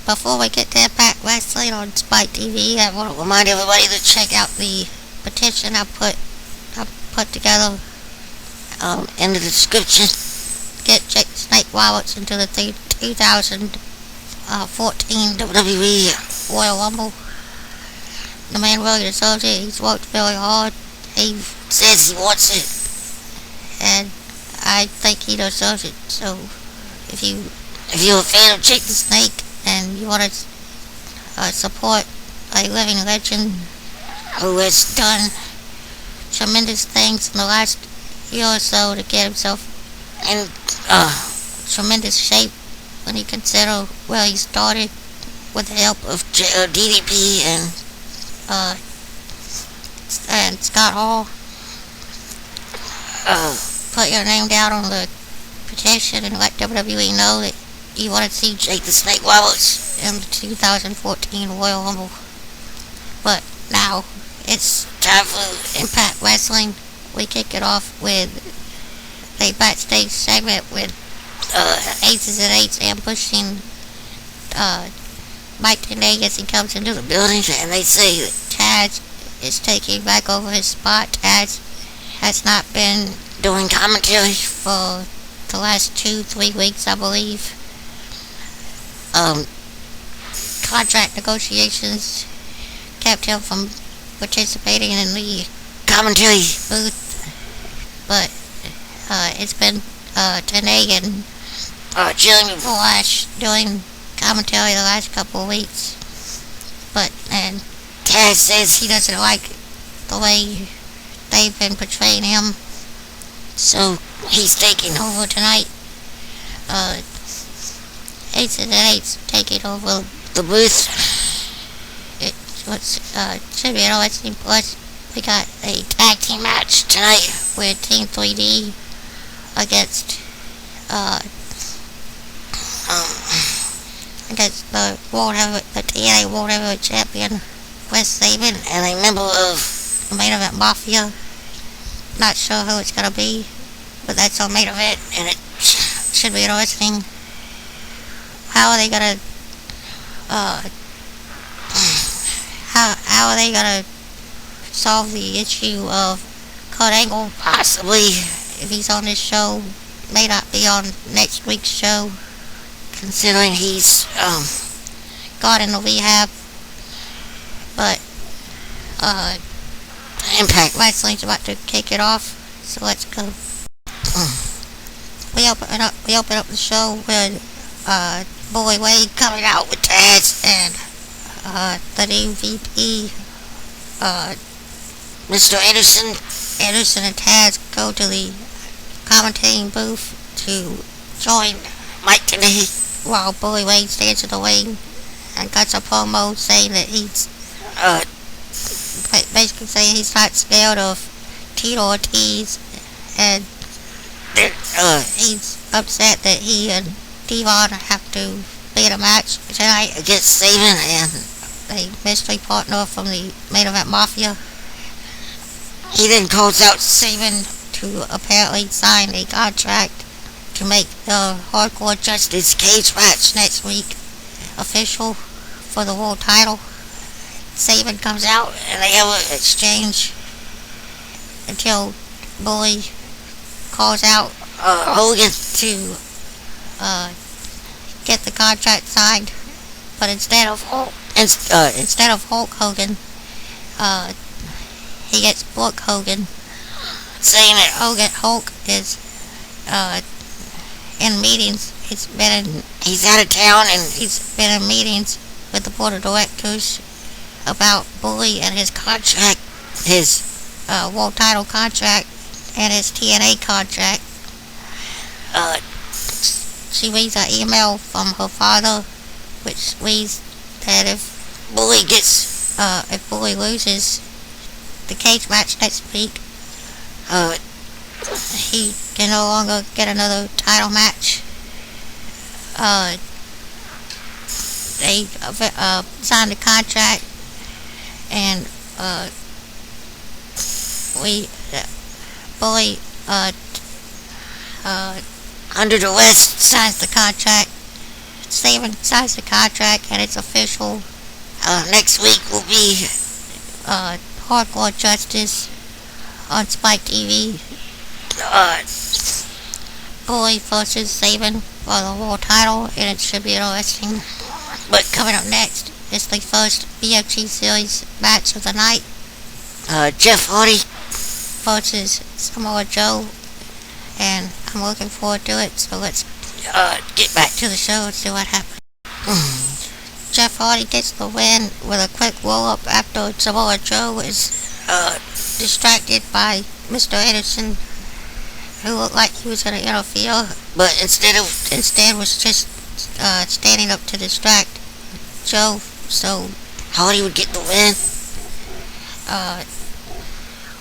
before we get to Impact Wrestling on Spike TV, I want to remind everybody to check out the petition I put together in the description. Get Jake the Snake Roberts into the 2014 WWE Royal Rumble. The man really deserves it. He's worked very hard. He says he wants it, and I think he deserves it. So, if you're a fan of Jake the Snake and you want to support a living legend who has done tremendous things in the last year or so to get himself in tremendous shape when you consider where he started with the help of DDP and Scott Hall, put your name down on the petition and let WWE know that you want to see Jake the Snake Roberts in the 2014 Royal Rumble. But now it's time for Impact Wrestling. We kick it off with a backstage segment with Aces and Eights ambushing Mike Tna as he comes into the building, and they say that Taz is taking back over his spot. Taz has not been doing commentary for the last 2-3 weeks, I believe. Contract negotiations kept him from participating in the commentary booth, but it's been Tna and Jeremy Borash doing commentary the last couple of weeks. And Taz says he doesn't like the way they've been portraying him, so he's taking over tonight. Aces and Eights taking over the booth. It should be an interesting plus. We got a tag team match tonight with Team 3D against the TNA World Heavyweight Champion Wes Sabin and a member of the Main Event Mafia. Not sure who it's gonna be, but that's on Main Event, and it should be interesting. How are they gonna how are they gonna solve the issue of Kurt Angle possibly, if he's on this show, may not be on next week's show, considering he's gone into rehab. But Impact Wrestling's about to kick it off, so let's go. We open up the show with Bully Wade coming out with Taz and the new VP, Mr. Anderson. Anderson and Taz go to the commentating booth to join Mike today, while Bully Wade stands in the wing and cuts a promo saying that he's basically saying he's not scared of Tito Ortiz, and he's upset that he and Devon have to be in a match tonight against Sabin and a mystery partner from the Main Event Mafia. He then calls out Sabin to apparently sign a contract to make the Hardcore Justice cage match next week official for the world title. Sabin comes out and they have an exchange until Bully calls out Hogan to get the contract signed, but instead of Hulk Hogan, he gets Brooke Hogan, saying that Hulk is in meetings. He's out of town and he's been in meetings with the board of directors about Bully and his contract, his world title contract and his TNA contract. She reads an email from her father, which reads that if Bully loses the cage match next week, he can no longer get another title match. They signed the contract, and Bully under the West signs the contract Saban signs the contract, and it's official. Next week will be Hardcore Justice on Spike TV. Bully versus Saban for the world title, and it should be interesting. But coming up next is the first BFG series match of the night. Jeff Hardy versus Samoa Joe, and I'm looking forward to it. So let's get back to the show and see what happens. Jeff Hardy gets the win with a quick roll-up after Samoa Joe is distracted by Mr. Anderson, who looked like he was going to interfere, but instead was just standing up to distract Joe, so Hardy would get the win.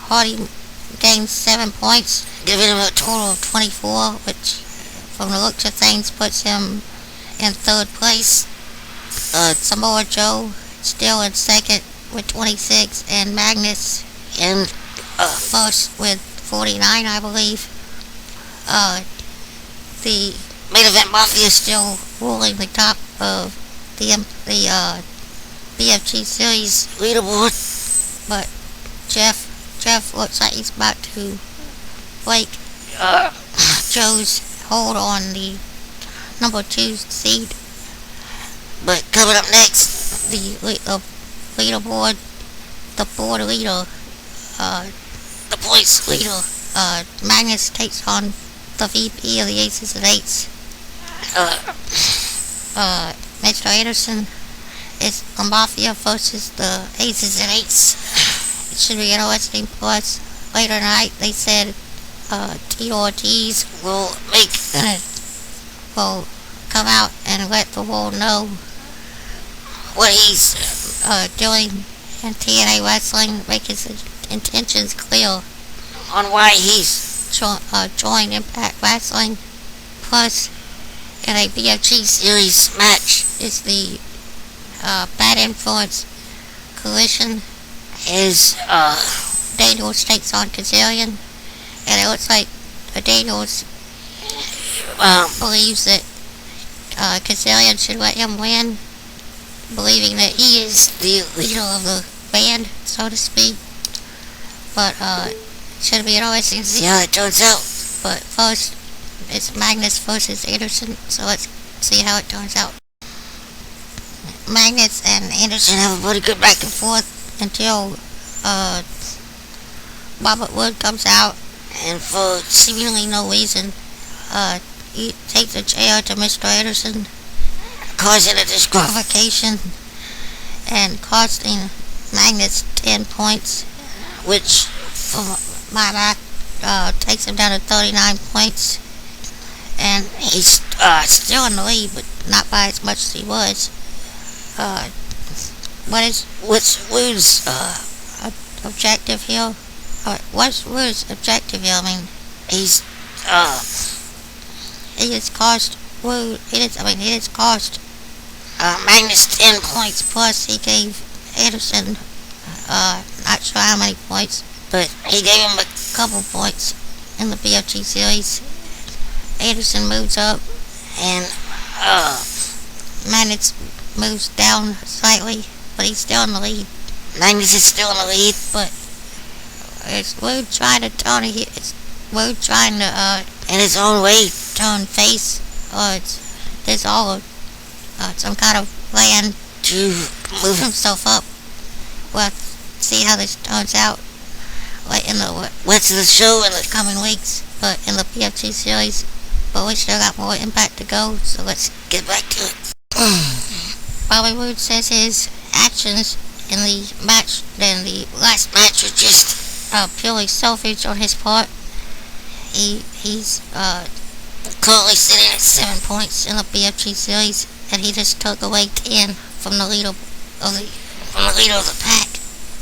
Hardy gained 7 points, giving him a total of 24, which, from the looks of things, puts him in third place. Samoa Joe still in second with 26, and Magnus in first with 49, I believe. The main event Mafia still ruling the top of the BFG series leaderboard, but Jeff looks like he's about to break Joe's hold on the number 2 seed. But coming up next, the leaderboard, the board leader, the points leader, Magnus takes on the VP of the Aces and Eights. Mr. Anderson is the Mafia versus the Aces and Eights. It should be interesting. Plus, later tonight they said Tito Ortiz will come out and let the world know what he's doing in TNA Wrestling, make his intentions clear on why he's joined Impact Wrestling. Plus, in a BFG series match is the Bad Influence Collision. Is Daniels takes on Kazarian, and it looks like Daniels believes that Kazarian should let him win, believing that he is the leader of the band, so to speak. But it should be interesting to see how it turns out. But first, it's Magnus versus Anderson, so let's see how it turns out. Magnus and Anderson have a pretty good back and forth until Robert Wood comes out, and for seemingly no reason, he takes a chair to Mr. Anderson, causing a disqualification and costing Magnus 10 points, which, from my math, takes him down to 39 points, and he's still in the lead, but not by as much as he was. What's Wood's objective here? What's Wood's objective here? I mean, he has cost Wood. He has cost Magnus 10 points. Plus, he gave Anderson not sure how many points, but he gave him a couple points in the BFG series. Anderson moves up, and Magnus moves down slightly, but he's still in the lead. Magnus is still in the lead, but it's Wood trying to turn it. It's Wood trying to, in his own way, turn face. There's all some kind of plan to move himself up. We'll see how this turns out in the rest of the show in the coming weeks, but in the PFG series. But we still got more Impact to go, so let's get back to it. Bobby Roode says his actions in the last match were just purely selfish on his part. He's currently sitting at 7 points in the BFG series, and he just took away 10 from the leader of the pack.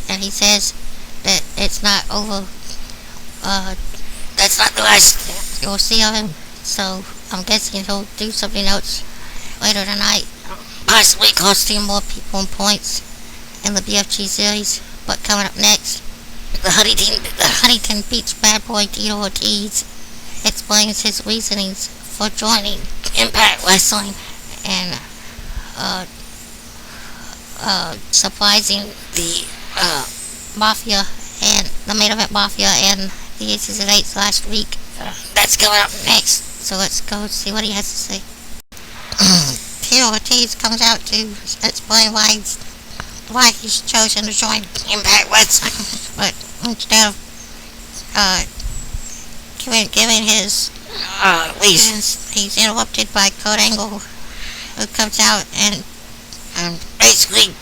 And he says that it's not over. That's not the last you'll see of him. So I'm guessing he'll do something else later tonight, possibly costing more people in points in the BFG series. But coming up next, the Huntington Beach bad boy Tito Ortiz explains his reasonings for joining Impact Wrestling, and uh, surprising the Mafia and the main event Mafia and the Aces and Eights last week. That's coming up next, so let's go see what he has to say. Tito Ortiz comes out to explain why he's chosen to join Impact Wrestling, but instead of giving his reasons, he's interrupted by Kurt Angle, who comes out and basically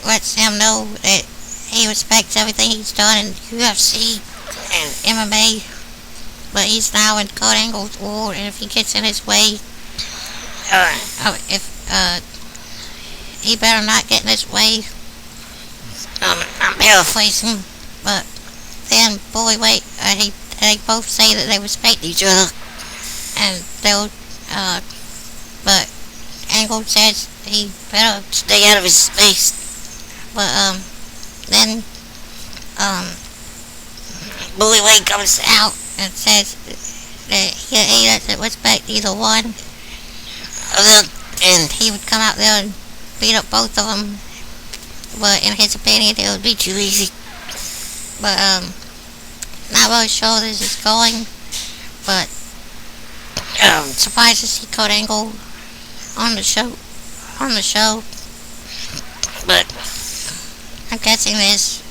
lets him know that he respects everything he's done in UFC and MMA, but he's now in Kurt Angle's world, and if he gets in his way, he better not get in his way. I'm paraphrasing, but then they both say that they respect each other, and but Angle says he better stay out of his space. But then Bully Ray comes out and says that he doesn't respect either one of them, and he would come out there and beat up both of them. But in his opinion, it would be too easy. But not really sure this is going. But surprised to see Kurt Angle on the show. But I'm guessing this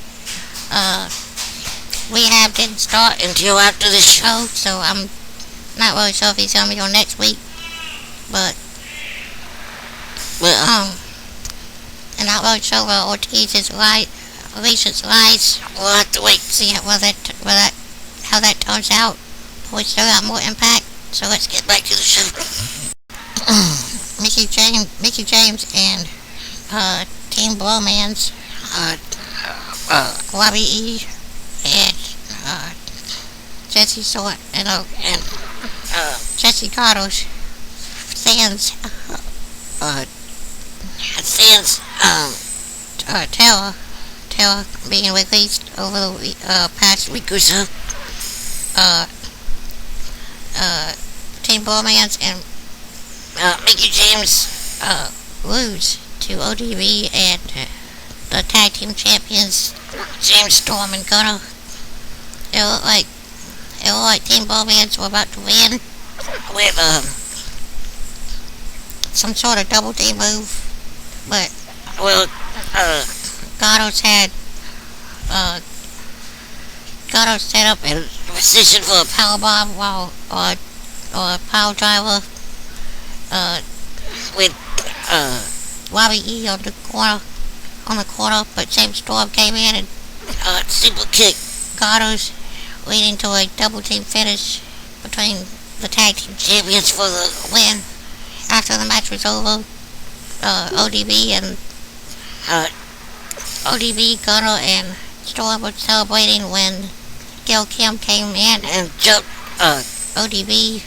rehab didn't start until after the show, so I'm not really sure if he's gonna be on next week. But I'm not really sure where Ortiz's Alicia's lies. We'll have to wait and see how that turns out. But we still got more Impact, so let's get back to the show. Mickie James and Team Blowman's Robbie E and Jesse Sort and Jesse Carter's Sands Taylor being released over the past week or so. Team Blowman's and Mickie James lose to ODB and the tag team champions James Storm and Gunner. It looked like Team Blowman's were about to win with some sort of double D move, but Gatto set up a position for a powerbomb or a power driver with Robbie E on the corner, but James Storm came in and super kicked Gatto's, leading to a double team finish between the tag team champions for the win. After the match was over, ODB, Gunner, and Storm were celebrating when Gail Kim came in and jumped ODB,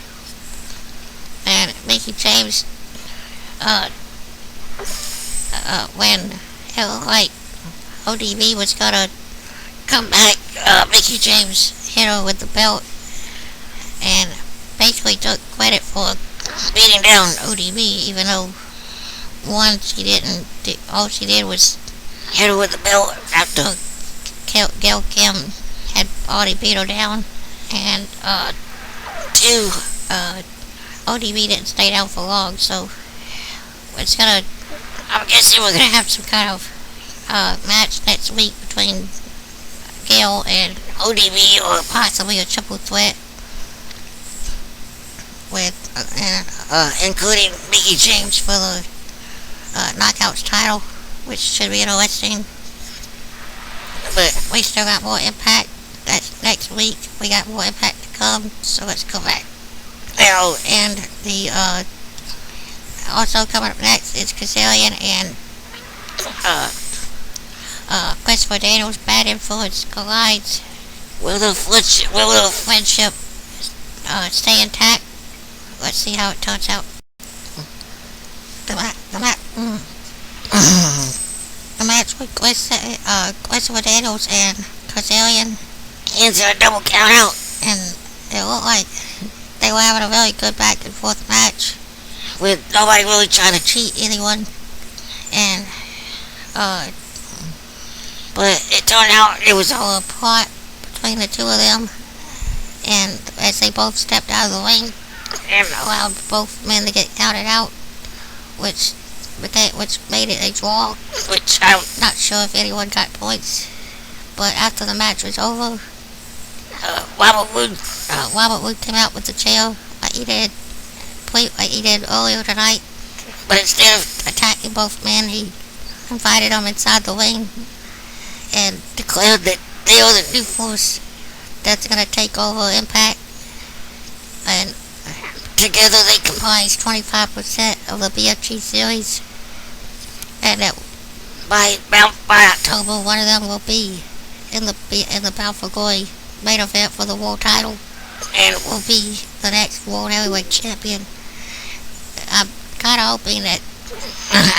and Mickie James, when it looked like ODB was gonna come back, Mickie James hit her with the belt and basically took credit for beating down ODB, even though all she did was hit her with the belt after Gail Kim had already beat her down, and two, ODB didn't stay down for long, so I'm guessing we're gonna have some kind of match next week between Gail and ODB, or possibly a triple threat with including Mickie James for the Knockouts title, which should be interesting. But we still got more Impact. That's next week. We got more Impact to come, so let's go back. And the also coming up next is Kazarian and Christopher Daniels' Bad Influence collides. Will the friendship stay intact? Let's see how it turns out. The match with Christopher Daniels and Kazarian ends in a double count out, and it looked like they were having a very good back and forth match. with nobody really trying to cheat anyone. And, but it turned out it was all a plot between the two of them. And as they both stepped out of the ring and allowed both men to get counted out, which made it a draw, which I'm not sure if anyone got points. But after the match was over, Robert Wood came out with the chair like he did earlier tonight. But instead of attacking both men, he invited them inside the ring and declared that they are the new force that's going to take over Impact. And together they comprise 25% of the BFG series. And that by October, one of them will be in the Bound for Glory main event for the world title, and will be the next world heavyweight champion. I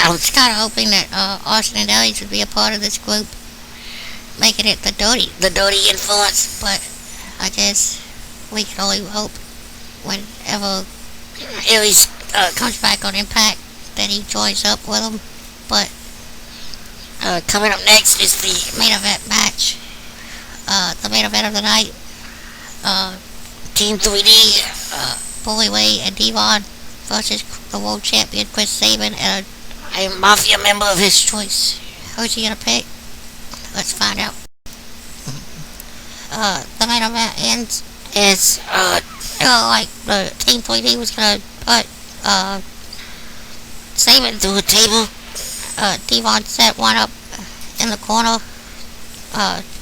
was kind of hoping that Austin and Ellie would be a part of this group, making it the dirty influence. But I guess we can only hope whenever Aries comes back on Impact that he joins up with them. But coming up next is the main event match. The main event of the night. Team 3D, Bully Ray and Devon versus the world champion Chris Sabin and a mafia member of his choice. Who's he gonna pick? Let's find out. The main event ends as like the Team 3D was gonna put Sabin through a table. Devon set one up in the corner,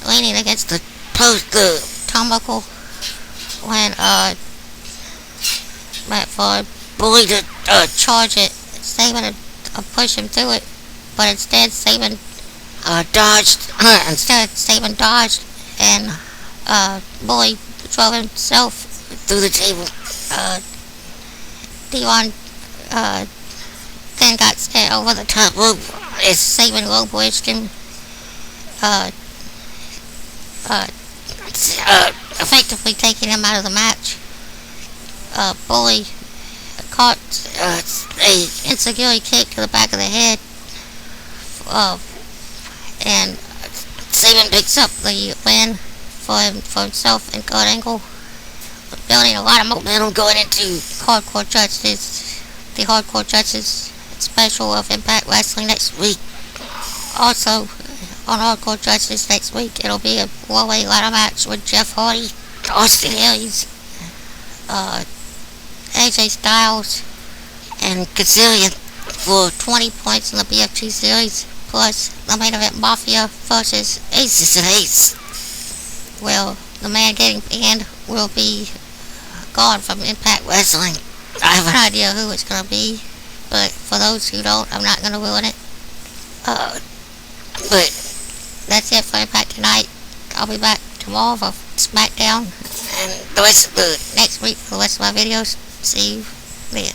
leaning against the post, the turnbuckle, when for Bully to charge it, Sabin push him through it, but instead Sabin dodged. Sabin dodged, and Bully drove himself through the table. Devon then got set over the top rope as Sabin low bridged him, effectively taking him out of the match. Bully caught a insecurity kick to the back of the head, and Sabin picks up the win for himself and Kurt Angle, building a lot of momentum going into Hardcore Justice, the Hardcore Justice special of Impact Wrestling next week. Also, on Hardcore Justice next week, it'll be a four-way ladder match with Jeff Hardy, Austin Aries, AJ Styles, and Kazarian for 20 points in the BFG series, plus the main event Mafia versus Aces and Ace. Well, the man getting banned will be gone from Impact Wrestling. I have an idea who it's going to be, but for those who don't, I'm not going to ruin it. But that's it for Impact tonight. I'll be back tomorrow for SmackDown and the rest of the next week for the rest of my videos. See you then.